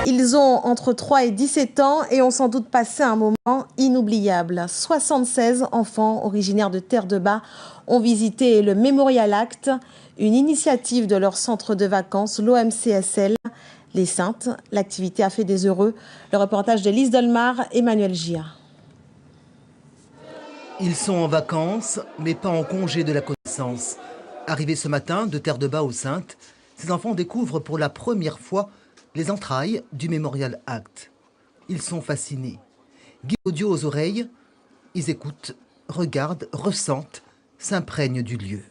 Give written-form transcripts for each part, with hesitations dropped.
Ils ont entre 3 et 17 ans et ont sans doute passé un moment inoubliable. 76 enfants originaires de Terre-de-Bas ont visité le Memorial Act, une initiative de leur centre de vacances, l'OMCSL, Les Saintes. L'activité a fait des heureux. Le reportage de Lise Dolmar, Emmanuel Gia. Ils sont en vacances, mais pas en congé de la connaissance. Arrivés ce matin de Terre-de-Bas aux Saintes, ces enfants découvrent pour la première fois les entrailles du Memorial Act. Ils sont fascinés. Guide audio aux oreilles, ils écoutent, regardent, ressentent, s'imprègnent du lieu.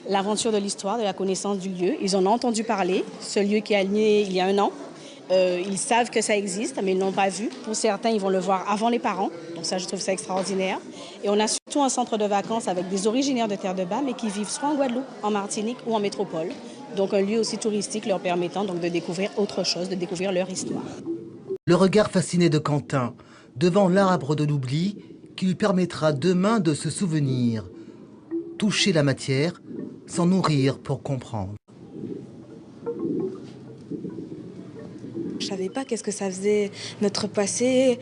L'aventure de l'histoire, de la connaissance du lieu, ils en ont entendu parler, ce lieu qui est né il y a 1 an. Ils savent que ça existe, mais ils ne l'ont pas vu. Pour certains, ils vont le voir avant les parents. Donc ça, je trouve ça extraordinaire. Et on a surtout un centre de vacances avec des originaires de Terre-de-Bas, mais qui vivent soit en Guadeloupe, en Martinique ou en métropole. Donc un lieu aussi touristique leur permettant donc de découvrir autre chose, de découvrir leur histoire. Le regard fasciné de Quentin devant l'arbre de l'oubli qui lui permettra demain de se souvenir. Toucher la matière, s'en nourrir pour comprendre. Je ne savais pas qu'est-ce que ça faisait notre passé,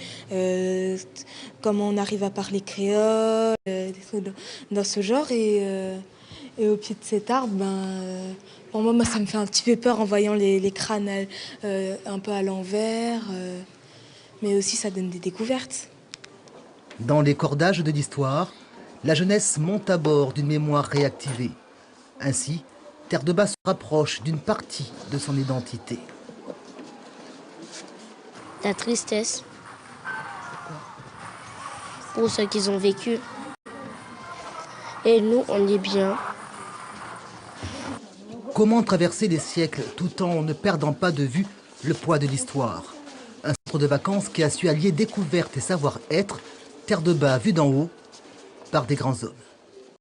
comment on arrive à parler créole, des trucs dans ce genre. Et au pied de cet arbre, pour moi, ça me fait un petit peu peur en voyant les crânes un peu à l'envers. Mais aussi, ça donne des découvertes. Dans les cordages de l'histoire, la jeunesse monte à bord d'une mémoire réactivée. Ainsi, Terre-de-Bas se rapproche d'une partie de son identité. La tristesse pour ce qu'ils ont vécu. Et nous, on est bien. Comment traverser les siècles tout en ne perdant pas de vue le poids de l'histoire? Un centre de vacances qui a su allier découverte et savoir-être, Terre-de-Bas vue d'en haut par des grands hommes.